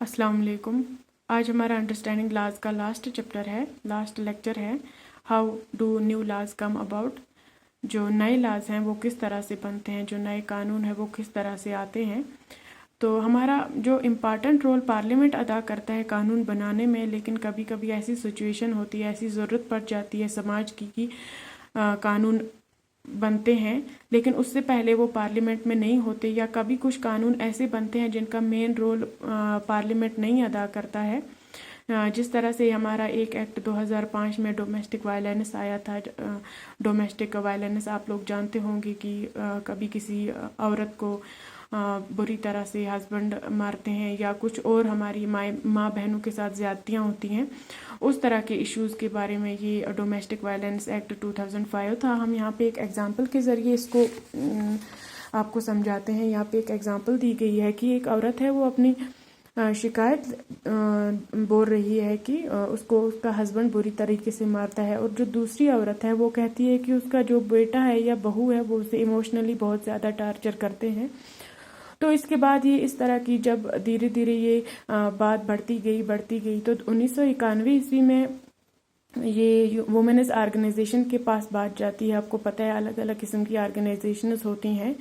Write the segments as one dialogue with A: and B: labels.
A: अस्सलाम वालेकुम। आज हमारा अंडरस्टैंडिंग लॉज का लास्ट लेक्चर है। How do new laws come about. जो नए लॉज हैं वो किस तरह से बनते हैं, जो नए कानून हैं वो किस तरह से आते हैं। तो हमारा जो इम्पॉर्टेंट रोल पार्लियामेंट अदा करता है कानून बनाने में, लेकिन कभी कभी ऐसी सिचुएशन होती है, ऐसी ज़रूरत पड़ जाती है समाज की कि कानून बनते हैं लेकिन उससे पहले वो पार्लियामेंट में नहीं होते, या कभी कुछ कानून ऐसे बनते हैं जिनका मेन रोल पार्लियामेंट नहीं अदा करता है। जिस तरह से हमारा एक एक्ट 2005 में डोमेस्टिक वायलेंस आया था। डोमेस्टिक वायलेंस आप लोग जानते होंगे कि कभी किसी औरत को बुरी तरह से हस्बैंड मारते हैं या कुछ और हमारी माँ बहनों के साथ ज़्यादतियाँ होती हैं। उस तरह के इश्यूज़ के बारे में ये डोमेस्टिक वायलेंस एक्ट 2005 था। हम यहाँ पे एक एग्जांपल के ज़रिए इसको आपको समझाते हैं। यहाँ पे एक एग्जांपल दी गई है कि एक औरत है, वो अपनी शिकायत बोल रही है कि उसको उसका हस्बैंड बुरी तरीके से मारता है, और जो दूसरी औरत है वो कहती है कि उसका जो बेटा है या बहू है वो उसे इमोशनली बहुत ज़्यादा टार्चर करते हैं। तो इसके बाद ये इस तरह की जब धीरे धीरे ये बात बढ़ती गई तो 1991 ईस्वी में ये वुमेन्स ऑर्गेनाइजेशन के पास बात जाती है। आपको पता है अलग अलग किस्म की ऑर्गेनाइजेशंस होती हैं।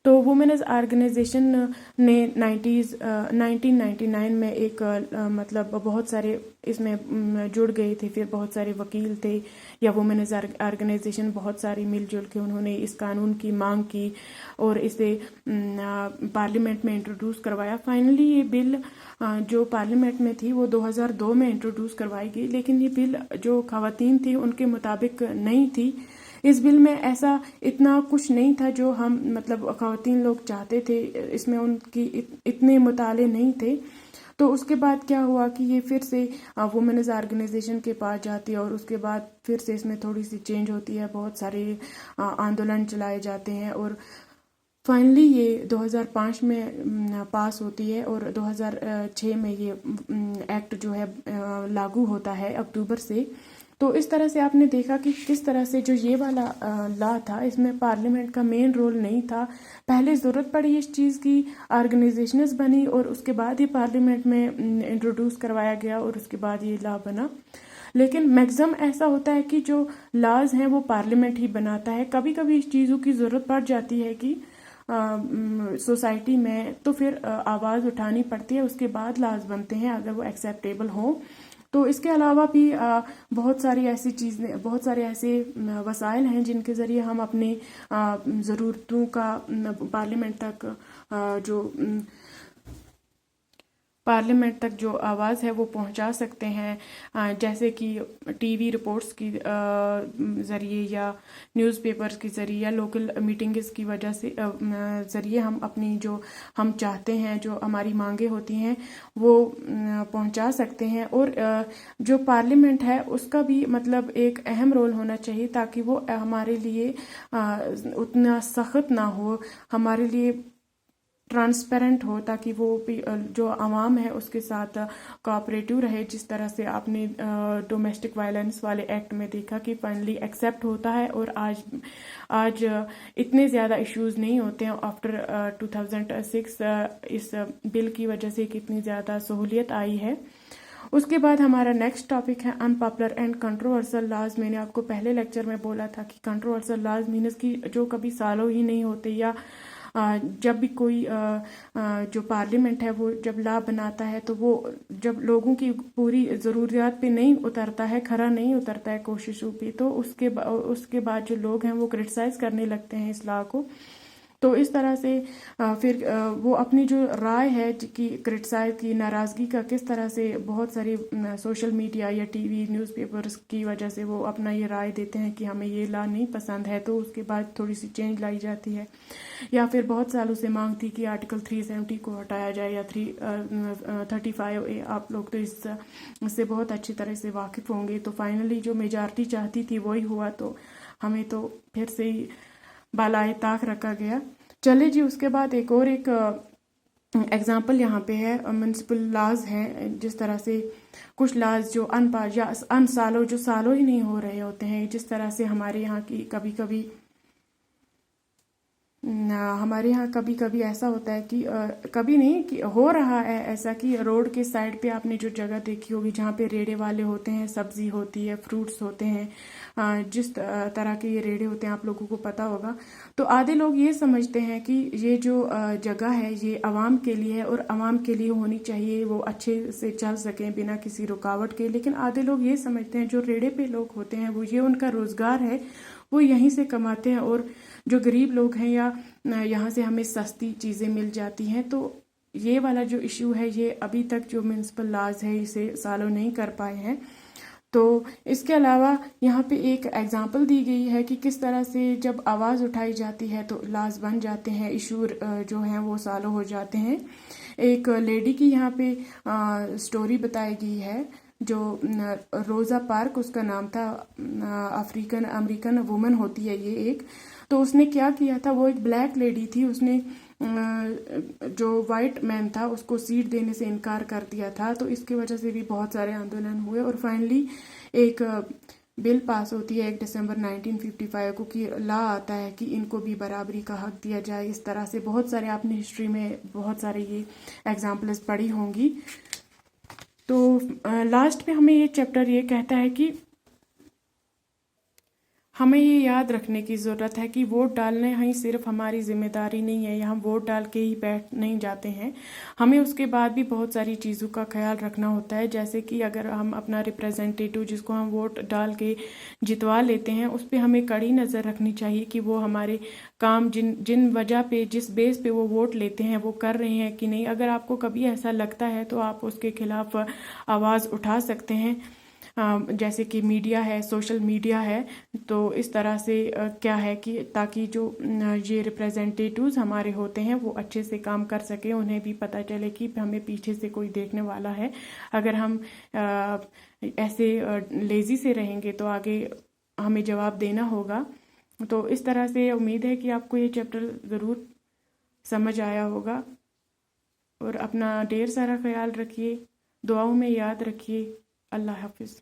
A: तो वुमेन्स ऑर्गेनाइजेशन ने 1999 में एक मतलब बहुत सारे इसमें जुड़ गए थे। फिर बहुत सारे वकील थे या वुमेन्स ऑर्गेनाइजेशन बहुत सारी मिलजुल के उन्होंने इस कानून की मांग की और इसे पार्लियामेंट में इंट्रोड्यूस करवाया। फाइनली ये बिल जो पार्लियामेंट में थी वो 2002 में इंट्रोड्यूस करवाई गई, लेकिन ये बिल जो खवातीन थी उनके मुताबिक नहीं थी। इस बिल में ऐसा इतना कुछ नहीं था जो हम मतलब खवातीन लोग चाहते थे। इसमें उनकी इतने मुताले नहीं थे। तो उसके बाद क्या हुआ कि ये फिर से वुमेन्स ऑर्गेनाइजेशन के पास जाती है और उसके बाद फिर से इसमें थोड़ी सी चेंज होती है। बहुत सारे आंदोलन चलाए जाते हैं और फाइनली ये 2005 में पास होती है और 2006 में ये एक्ट जो है लागू होता है अक्टूबर से। तो इस तरह से आपने देखा कि किस तरह से जो ये वाला लॉ था इसमें पार्लियामेंट का मेन रोल नहीं था। पहले ज़रूरत पड़ी इस चीज़ की, ऑर्गेनाइजेशंस बनी और उसके बाद ही पार्लियामेंट में इंट्रोड्यूस करवाया गया और उसके बाद ये लॉ बना। लेकिन मैक्सिमम ऐसा होता है कि जो लॉज हैं वो पार्लियामेंट ही बनाता है। कभी कभी इस चीज़ों की ज़रूरत पड़ जाती है कि सोसाइटी में, तो फिर आवाज़ उठानी पड़ती है, उसके बाद लॉज बनते हैं अगर वो एक्सेप्टेबल हो। तो इसके अलावा भी बहुत सारी ऐसी चीज़ें, बहुत सारे ऐसे वसाइल हैं जिनके ज़रिए हम अपनी ज़रूरतों का पार्लियामेंट तक जो आवाज़ है वो पहुंचा सकते हैं। जैसे कि टीवी रिपोर्ट्स की ज़रिए या न्यूज़पेपर्स के ज़रिए या लोकल मीटिंग्स की वजह से ज़रिए हम अपनी जो हम चाहते हैं, जो हमारी मांगे होती हैं वो पहुंचा सकते हैं। और जो पार्लियामेंट है उसका भी मतलब एक अहम रोल होना चाहिए ताकि वो हमारे लिए उतना सख्त ना हो, हमारे लिए ट्रांसपेरेंट हो, ताकि वो जो आवाम है उसके साथ कोऑपरेटिव रहे। जिस तरह से आपने डोमेस्टिक वायलेंस वाले एक्ट में देखा कि फाइनली एक्सेप्ट होता है और आज इतने ज़्यादा इश्यूज नहीं होते हैं। आफ्टर 2006 इस बिल की वजह से कितनी ज़्यादा सहूलियत आई है। उसके बाद हमारा नेक्स्ट टॉपिक है अनपॉपुलर एंड कंट्रोवर्सल लॉज। मैंने आपको पहले लेक्चर में बोला था कि कंट्रोवर्सल लॉज मीन्स कि जो कभी सालों ही नहीं होते, या जब भी कोई जो पार्लियामेंट है वो जब लॉ बनाता है तो वो जब लोगों की पूरी ज़रूरियात पे नहीं उतरता है, खरा नहीं उतरता है कोशिशों पे, तो उसके बाद जो लोग हैं वो क्रिटिसाइज़ करने लगते हैं इस लॉ को। तो इस तरह से फिर वो अपनी जो राय है कि क्रिटिसाइज की नाराज़गी का किस तरह से बहुत सारी सोशल मीडिया या टीवी न्यूज़पेपर्स की वजह से वो अपना ये राय देते हैं कि हमें ये लॉ नहीं पसंद है, तो उसके बाद थोड़ी सी चेंज लाई जाती है। या फिर बहुत सालों से मांग थी कि आर्टिकल 370 को हटाया जाए या 335A। आप लोग तो इससे बहुत अच्छी तरह से वाकिफ़ होंगे। तो फाइनली जो मेजॉरिटी चाहती थी वही हुआ, तो हमें तो फिर से ही बालाए ताक रखा गया। चले जी, उसके बाद एक एग्जाम्पल यहाँ पे है म्यूनसिपल लॉज हैं। जिस तरह से कुछ लॉज जो अनपास या जो सालों ही नहीं हो रहे होते हैं, जिस तरह से हमारे यहाँ की कभी कभी हमारे यहाँ कभी कभी ऐसा होता है कि कभी नहीं कि हो रहा है ऐसा कि रोड के साइड पे आपने जो जगह देखी होगी जहाँ पे रेड़े वाले होते हैं, सब्जी होती है, फ्रूट्स होते हैं, जिस तरह के ये रेड़े होते हैं आप लोगों को पता होगा। तो आधे लोग ये समझते हैं कि ये जो जगह है ये आवाम के लिए है और आवाम के लिए होनी चाहिए, वो अच्छे से चल सकें बिना किसी रुकावट के। लेकिन आधे लोग ये समझते हैं जो रेड़े पे लोग होते हैं वो ये उनका रोजगार है, वो यहीं से कमाते हैं, और जो गरीब लोग हैं या यहाँ से हमें सस्ती चीज़ें मिल जाती हैं। तो ये वाला जो इश्यू है ये अभी तक जो म्यूनसिपल लॉज है इसे सॉल्व नहीं कर पाए हैं। तो इसके अलावा यहाँ पे एक एग्जांपल दी गई है कि किस तरह से जब आवाज़ उठाई जाती है तो लॉज बन जाते हैं, इशू जो हैं वो सॉल्व हो जाते हैं। एक लेडी की यहाँ पे स्टोरी बताई गई है, जो रोज़ा पार्क उसका नाम था, अफ्रीकन अमेरिकन वुमन होती है ये एक। तो उसने क्या किया था, वो एक ब्लैक लेडी थी, उसने जो वाइट मैन था उसको सीट देने से इनकार कर दिया था। तो इसकी वजह से भी बहुत सारे आंदोलन हुए और फाइनली एक बिल पास होती है 1 दिसंबर 1955 को कि लॉ आता है कि इनको भी बराबरी का हक दिया जाए। इस तरह से बहुत सारे आपने हिस्ट्री में बहुत सारे ये एग्जाम्पल्स पढ़ी होंगी। तो लास्ट में हमें ये चैप्टर ये कहता है कि हमें ये याद रखने की ज़रूरत है कि वोट डालने ही सिर्फ हमारी जिम्मेदारी नहीं है, हम वोट डाल के ही बैठ नहीं जाते हैं, हमें उसके बाद भी बहुत सारी चीज़ों का ख्याल रखना होता है। जैसे कि अगर हम अपना रिप्रेजेंटेटिव जिसको हम वोट डाल के जितवा लेते हैं उस पर हमें कड़ी नज़र रखनी चाहिए कि वो हमारे काम जिन जिन वजह पे जिस बेस पे वो वोट लेते हैं वो कर रहे हैं कि नहीं। अगर आपको कभी ऐसा लगता है तो आप उसके खिलाफ आवाज़ उठा सकते हैं, जैसे कि मीडिया है, सोशल मीडिया है। तो इस तरह से क्या है कि ताकि जो ये रिप्रेजेंटेटिव्स हमारे होते हैं वो अच्छे से काम कर सके, उन्हें भी पता चले कि हमें पीछे से कोई देखने वाला है। अगर हम ऐसे लेज़ी से रहेंगे तो आगे हमें जवाब देना होगा। तो इस तरह से उम्मीद है कि आपको ये चैप्टर ज़रूर समझ आया होगा, और अपना ढेर सारा ख्याल रखिए, दुआओं में याद रखिए। अल्लाह हाफिज़।